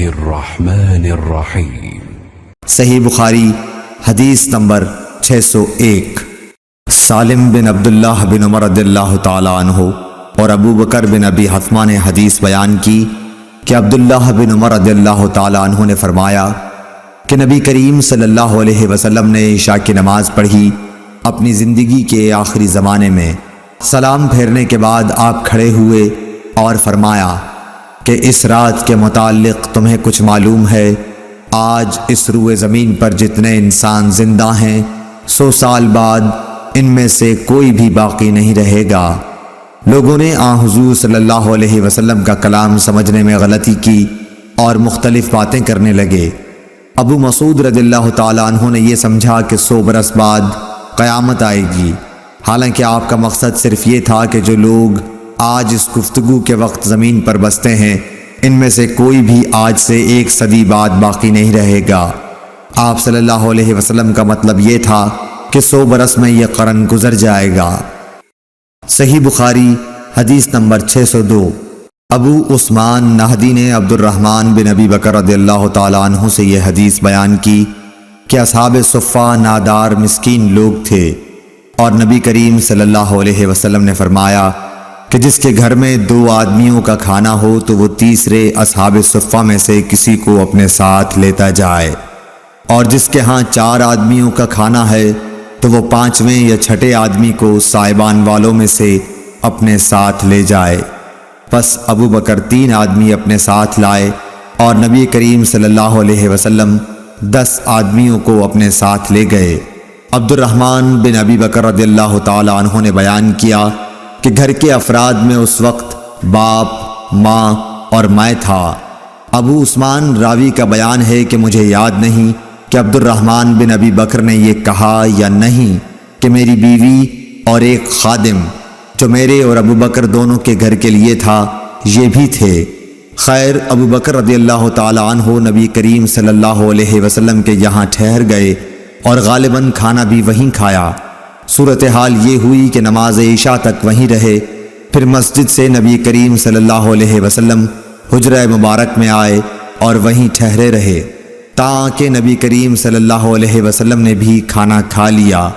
الرحمن الرحیم۔ صحیح بخاری حدیث نمبر 601۔ سالم بن عبداللہ بن عمر رضی اللہ تعالی عنہ اور ابو بکر بن ابی حثمہ نے حدیث بیان کی کہ عبداللہ بن عمر رضی اللہ تعالی عنہ نے فرمایا کہ نبی کریم صلی اللہ علیہ وسلم نے عشاء کی نماز پڑھی اپنی زندگی کے آخری زمانے میں۔ سلام پھیرنے کے بعد آپ کھڑے ہوئے اور فرمایا کہ اس رات کے متعلق تمہیں کچھ معلوم ہے؟ آج اس روئے زمین پر جتنے انسان زندہ ہیں 100 سال بعد ان میں سے کوئی بھی باقی نہیں رہے گا۔ لوگوں نے حضور صلی اللہ علیہ وسلم کا کلام سمجھنے میں غلطی کی اور مختلف باتیں کرنے لگے۔ ابو مسعود رضی اللہ تعالیٰ عنہ نے یہ سمجھا کہ 100 برس بعد قیامت آئے گی، حالانکہ آپ کا مقصد صرف یہ تھا کہ جو لوگ آج اس گفتگو کے وقت زمین پر بستے ہیں ان میں سے کوئی بھی آج سے 1 صدی بعد باقی نہیں رہے گا۔ آپ صلی اللہ علیہ وسلم کا مطلب یہ تھا کہ 100 برس میں یہ قرن گزر جائے گا۔ صحیح بخاری حدیث نمبر 602۔ ابو عثمان نہدی نے عبد الرحمن بن ابی بکر رضی اللہ تعالیٰ عنہ سے یہ حدیث بیان کی کہ اصحاب صفہ نادار مسکین لوگ تھے اور نبی کریم صلی اللہ علیہ وسلم نے فرمایا کہ جس کے گھر میں 2 آدمیوں کا کھانا ہو تو وہ تیسرے اصحاب صفہ میں سے کسی کو اپنے ساتھ لیتا جائے، اور جس کے ہاں 4 آدمیوں کا کھانا ہے تو وہ 5ویں یا 6 آدمی کو صاحبان والوں میں سے اپنے ساتھ لے جائے۔ پس ابو بکر 3 آدمی اپنے ساتھ لائے اور نبی کریم صلی اللہ علیہ وسلم 10 آدمیوں کو اپنے ساتھ لے گئے۔ عبد الرحمن بن ابی بکر رضی اللہ تعالی عنہ نے بیان کیا کہ گھر کے افراد میں اس وقت باپ، ماں اور میں تھا۔ ابو عثمان راوی کا بیان ہے کہ مجھے یاد نہیں کہ عبد الرحمن بن ابی بکر نے یہ کہا یا نہیں کہ میری بیوی اور ایک خادم جو میرے اور ابو بکر دونوں کے گھر کے لیے تھا یہ بھی تھے۔ خیر، ابو بکر رضی اللہ تعالی عنہ نبی کریم صلی اللہ علیہ وسلم کے یہاں ٹھہر گئے اور غالباً کھانا بھی وہیں کھایا۔ صورتحال یہ ہوئی کہ نماز عشاء تک وہیں رہے، پھر مسجد سے نبی کریم صلی اللہ علیہ وسلم حجرہ مبارک میں آئے اور وہیں ٹھہرے رہے تاکہ نبی کریم صلی اللہ علیہ وسلم نے بھی کھانا کھا لیا۔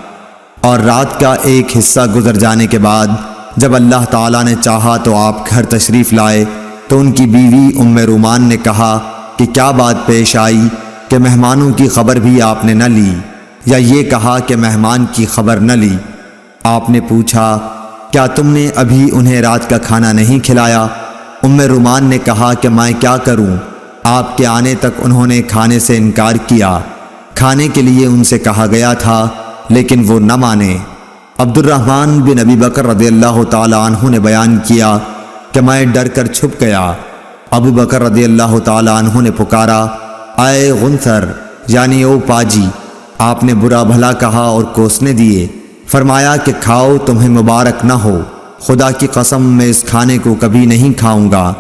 اور رات کا ایک حصہ گزر جانے کے بعد جب اللہ تعالیٰ نے چاہا تو آپ گھر تشریف لائے تو ان کی بیوی ام رومان نے کہا کہ کیا بات پیش آئی کہ مہمانوں کی خبر بھی آپ نے نہ لی، یا یہ کہا کہ مہمان کی خبر نہ لی۔ آپ نے پوچھا کیا تم نے ابھی انہیں رات کا کھانا نہیں کھلایا؟ ام رومان نے کہا کہ میں کیا کروں، آپ کے آنے تک انہوں نے کھانے سے انکار کیا۔ کھانے کے لیے ان سے کہا گیا تھا لیکن وہ نہ مانے۔ عبد الرحمن بن ابی بکر رضی اللہ تعالی عنہ نے بیان کیا کہ میں ڈر کر چھپ گیا۔ ابو بکر رضی اللہ تعالی عنہ نے پکارا، اے غنثر یعنی او پاجی۔ آپ نے برا بھلا کہا اور کوسنے دیے، فرمایا کہ کھاؤ، تمہیں مبارک نہ ہو، خدا کی قسم میں اس کھانے کو کبھی نہیں کھاؤں گا۔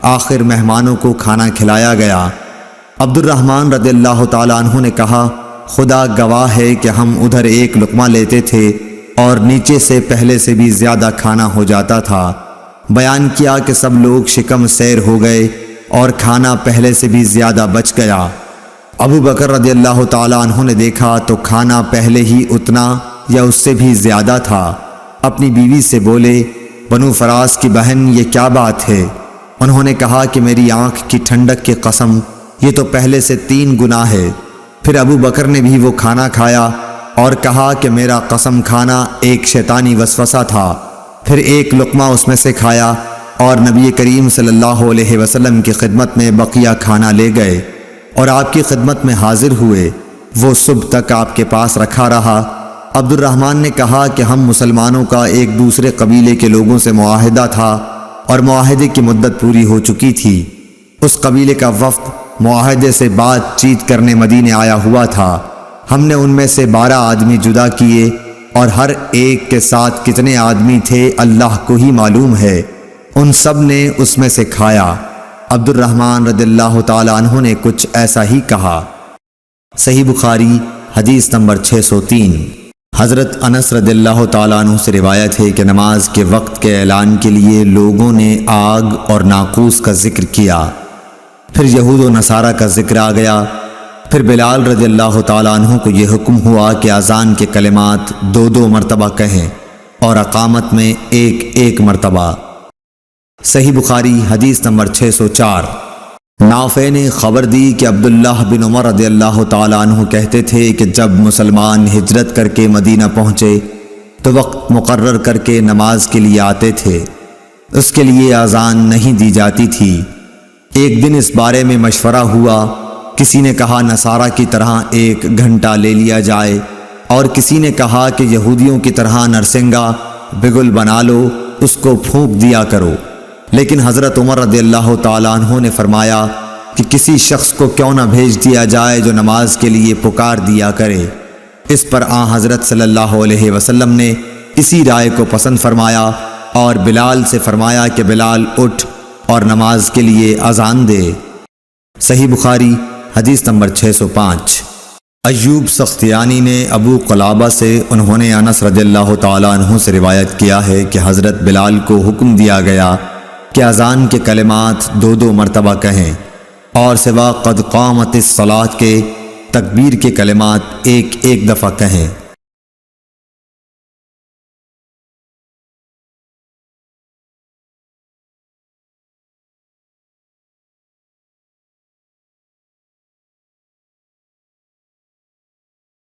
آخر مہمانوں کو کھانا کھلایا گیا۔ عبد الرحمن رضی اللہ تعالی عنہ نے کہا، خدا گواہ ہے کہ ہم ادھر ایک لقمہ لیتے تھے اور نیچے سے پہلے سے بھی زیادہ کھانا ہو جاتا تھا۔ بیان کیا کہ سب لوگ شکم سیر ہو گئے اور کھانا پہلے سے بھی زیادہ بچ گیا۔ ابو بکر رضی اللہ تعالی عنہ نے دیکھا تو کھانا پہلے ہی اتنا یا اس سے بھی زیادہ تھا۔ اپنی بیوی سے بولے، بنو فراس کی بہن یہ کیا بات ہے؟ انہوں نے کہا کہ میری آنکھ کی ٹھنڈک کی قسم یہ تو پہلے سے 3 گنا ہے۔ پھر ابو بکر نے بھی وہ کھانا کھایا اور کہا کہ میرا قسم کھانا ایک شیطانی وسوسہ تھا۔ پھر ایک لقمہ اس میں سے کھایا اور نبی کریم صلی اللہ علیہ وسلم کی خدمت میں بقیہ کھانا لے گئے اور آپ کی خدمت میں حاضر ہوئے۔ وہ صبح تک آپ کے پاس رکھا رہا۔ عبد الرحمن نے کہا کہ ہم مسلمانوں کا ایک دوسرے قبیلے کے لوگوں سے معاہدہ تھا اور معاہدے کی مدت پوری ہو چکی تھی۔ اس قبیلے کا وفد معاہدے سے بات چیت کرنے مدینے آیا ہوا تھا۔ ہم نے ان میں سے 12 آدمی جدا کیے اور ہر ایک کے ساتھ کتنے آدمی تھے اللہ کو ہی معلوم ہے۔ ان سب نے اس میں سے کھایا۔ عبد الرحمن رضی اللہ تعالی عنہ نے کچھ ایسا ہی کہا۔ صحیح بخاری حدیث نمبر 603۔ حضرت انس رضی اللہ تعالیٰ عنہ سے روایت ہے کہ نماز کے وقت کے اعلان کے لیے لوگوں نے آگ اور ناقوس کا ذکر کیا۔ پھر یہود و نصارہ کا ذکر آ گیا۔ پھر بلال رضی اللہ تعالیٰ عنہ کو یہ حکم ہوا کہ اذان کے کلمات 2 مرتبہ کہیں اور اقامت میں 1 مرتبہ۔ صحیح بخاری حدیث نمبر 604۔ نافع نے خبر دی کہ عبداللہ بن عمر رضی اللہ تعالیٰ عنہ کہتے تھے کہ جب مسلمان ہجرت کر کے مدینہ پہنچے تو وقت مقرر کر کے نماز کے لیے آتے تھے، اس کے لیے اذان نہیں دی جاتی تھی۔ ایک دن اس بارے میں مشورہ ہوا، کسی نے کہا نصارہ کی طرح 1 گھنٹہ لے لیا جائے، اور کسی نے کہا کہ یہودیوں کی طرح نرسنگا بگل بنا لو، اس کو پھونک دیا کرو۔ لیکن حضرت عمر رضی اللہ تعالیٰ عنہ نے فرمایا کہ کسی شخص کو کیوں نہ بھیج دیا جائے جو نماز کے لیے پکار دیا کرے۔ اس پر حضرت صلی اللہ علیہ وسلم نے اسی رائے کو پسند فرمایا اور بلال سے فرمایا کہ بلال اٹھ اور نماز کے لیے اذان دے۔ صحیح بخاری حدیث نمبر 605۔ ایوب سختیانی نے ابو قلابہ سے انہوں نے انس رضی اللہ تعالیٰ عنہ سے روایت کیا ہے کہ حضرت بلال کو حکم دیا گیا کہ اذان کے کلمات 2 مرتبہ کہیں اور سوا قد قامت الصلاۃ کے تکبیر کے کلمات 1 دفعہ کہیں۔